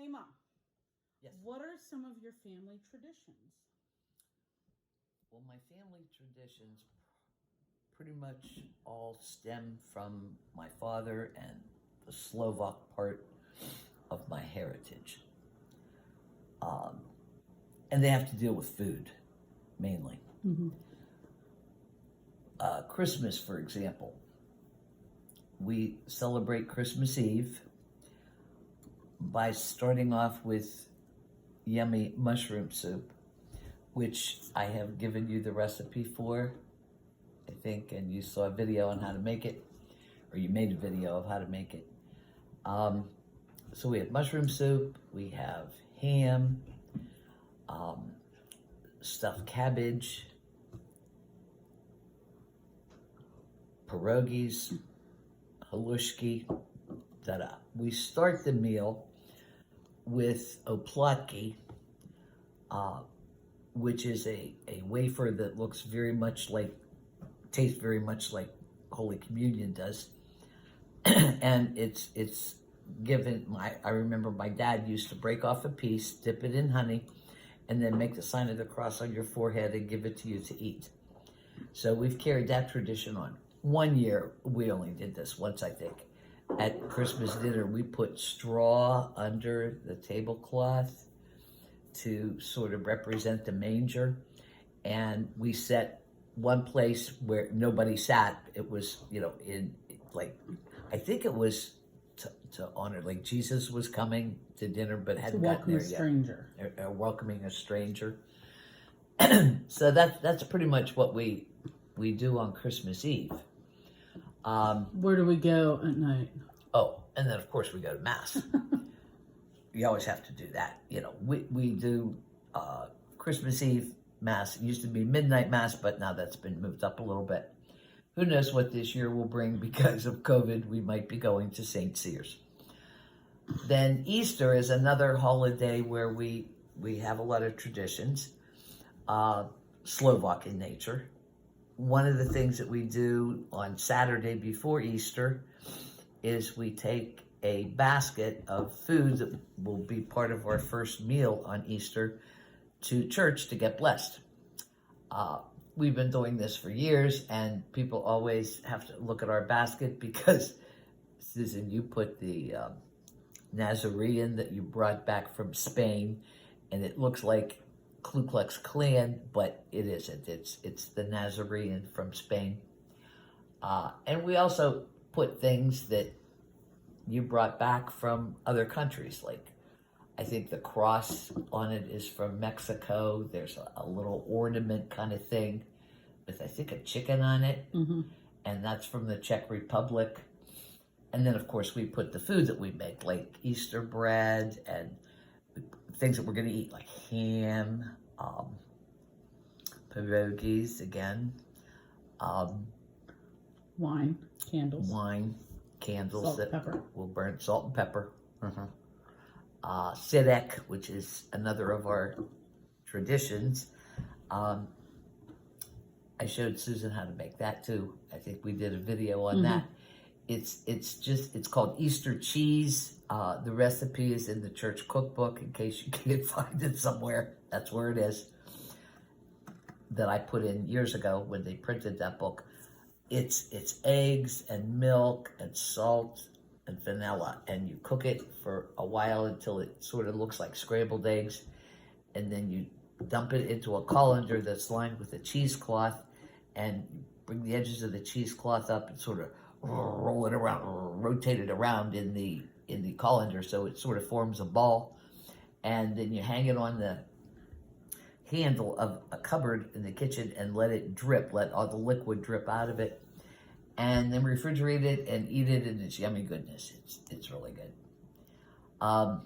Hey, Mom. Yes. What are some of your family traditions? Well, my family traditions pretty much all stem from my father and the Slovak part of my heritage. And they have to deal with food, mainly. Mm-hmm. Christmas, for example, we celebrate Christmas Eve by starting off with yummy mushroom soup, which I have given you the recipe for, I think, and you saw a video on how to make it, or you made a video of how to make it. So we have mushroom soup, we have ham, stuffed cabbage, pierogies, halushki, da-da. We start the meal with oplatki, which is a wafer that looks very much like, tastes very much like Holy Communion does. And it's given, I remember my dad used to break off a piece, dip it in honey, and then make the sign of the cross on your forehead and give it to you to eat. So we've carried that tradition on. One year, we only did this once, I think. At Christmas dinner, we put straw under the tablecloth to sort of represent the manger. And we set one place where nobody sat. It was, in like, I think it was to honor, like Jesus was coming to dinner, but hadn't gotten there yet. Stranger. Welcoming a stranger. So that's pretty much what we do on Christmas Eve. Where do we go at night? Oh, and then of course we go to Mass. You always have to do that. We do Christmas Eve Mass. It used to be midnight Mass, but now that's been moved up a little bit. Who knows what this year will bring because of COVID? We might be going to St. Cyr's. Then Easter is another holiday where we have a lot of traditions, Slovak in nature. One of the things that we do on Saturday before Easter is we take a basket of food that will be part of our first meal on Easter to church to get blessed. We've been doing this for years, and people always have to look at our basket because, Susan, you put the Nazarene that you brought back from Spain, and it looks like Ku Klux Klan, but it isn't. It's the Nazarene from Spain. And we also put things that you brought back from other countries, like I think the cross on it is from Mexico. There's a little ornament kind of thing with, I think, a chicken on it. Mm-hmm. And that's from the Czech Republic. And then, of course, we put the food that we make, like Easter bread and things that we're going to eat, like ham, pierogies again. Wine, candles. Salt, that pepper. We'll burn, salt and pepper. Sidek, which is another of our traditions. I showed Susan how to make that too. I think we did a video on that. It's called Easter cheese. The recipe is in the church cookbook in case you can't find it somewhere. That's where it is. That I put in years ago when they printed that book. It's eggs and milk and salt and vanilla, and you cook it for a while until it sort of looks like scrambled eggs, and then you dump it into a colander that's lined with a cheesecloth, and you bring the edges of the cheesecloth up and sort of roll it around, rotate it around in the colander so it sort of forms a ball, and then you hang it on the handle of a cupboard in the kitchen and let it drip, let all the liquid drip out of it, and then refrigerate it and eat it, and it's yummy goodness. It's really good. And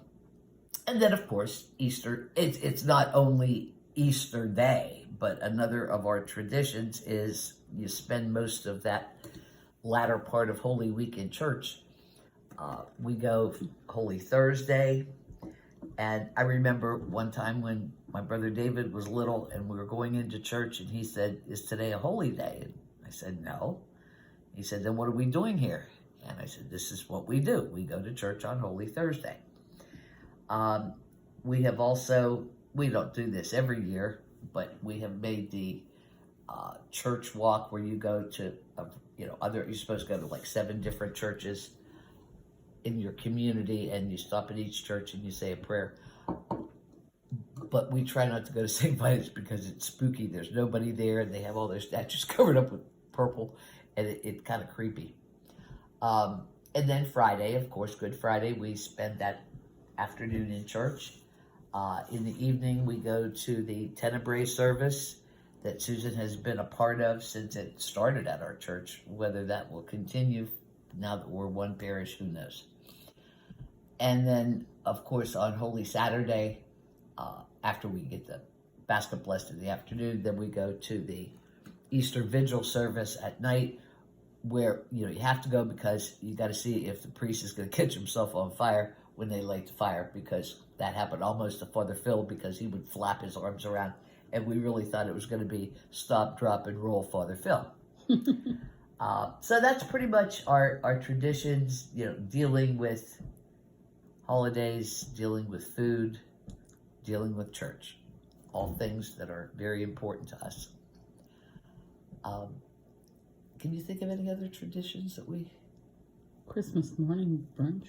then, of course, Easter, it's not only Easter Day, but another of our traditions is you spend most of that latter part of Holy Week in church. We go Holy Thursday, and I remember one time when my brother David was little and we were going into church, and he said, "Is today a holy day?" And I said, "No." He said, "Then what are we doing here?" And I said, "This is what we do. We go to church on Holy Thursday." We have also, we don't do this every year, but we have made the church walk where you go to, you're supposed to go to like 7 different churches in your community, and you stop at each church and you say a prayer. But we try not to go to St. Vitus because it's spooky. There's nobody there, and they have all their statues covered up with purple, and it's kind of creepy. And then Friday, of course, Good Friday, we spend that afternoon in church. In the evening, we go to the Tenebrae service that Susan has been a part of since it started at our church. Whether that will continue now that we're one parish, who knows. And then, of course, on Holy Saturday, after we get the basket blessed in the afternoon, then we go to the Easter Vigil service at night, where you have to go because you got to see if the priest is going to catch himself on fire when they light the fire, because that happened almost to Father Phil, because he would flap his arms around, and we really thought it was going to be stop, drop, and roll Father Phil. So that's pretty much our traditions, dealing with holidays, dealing with food, dealing with church, all things that are very important to us. Can you think of any other traditions that we... Christmas morning brunch.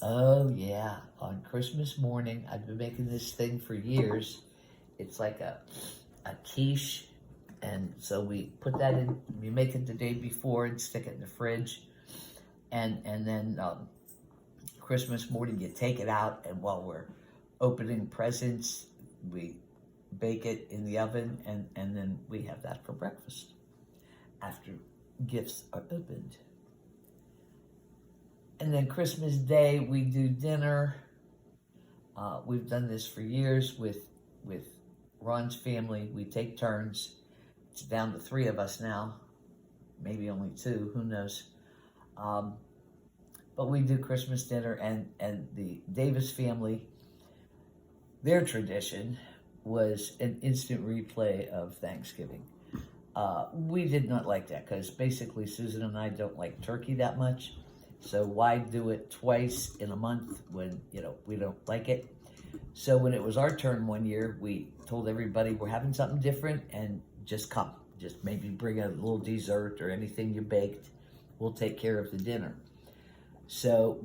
Oh, yeah. On Christmas morning, I've been making this thing for years. It's like a quiche. And so we put that in, we make it the day before and stick it in the fridge. And then Christmas morning, you take it out, and while we're opening presents, we bake it in the oven, and then we have that for breakfast after gifts are opened. And then Christmas Day, we do dinner. We've done this for years with Ron's family. We take turns. It's down to 3 of us now, maybe only 2, who knows. But we do Christmas dinner, and the Davis family, their tradition was an instant replay of Thanksgiving. We did not like that because basically Susan and I don't like turkey that much. So why do it twice in a month when, we don't like it? So when it was our turn one year, we told everybody we're having something different and just come. Just maybe bring a little dessert or anything you baked. We'll take care of the dinner. So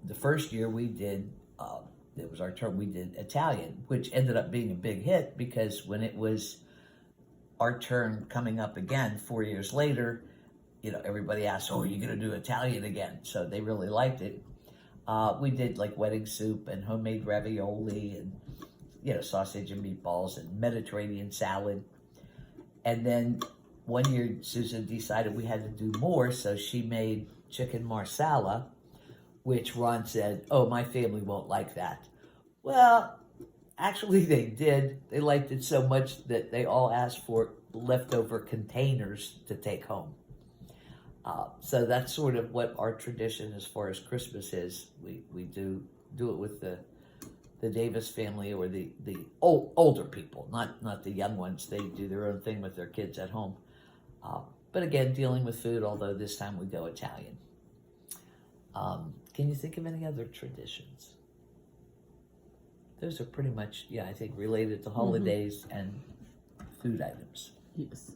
the first year we did, it was our turn, we did Italian, which ended up being a big hit because when it was our turn coming up again 4 years later, everybody asked, are you going to do Italian again? So they really liked it. We did like wedding soup and homemade ravioli and, sausage and meatballs and Mediterranean salad. And then one year Susan decided we had to do more, so she made chicken marsala, which Ron said, oh, my family won't like that. Well, actually they did. They liked it so much that they all asked for leftover containers to take home. So that's sort of what our tradition as far as Christmas is. We do it with the Davis family, or the older people, not the young ones. They do their own thing with their kids at home. But again, dealing with food, although this time we go Italian. Can you think of any other traditions? Those are pretty much, I think, related to holidays and food items. Yes.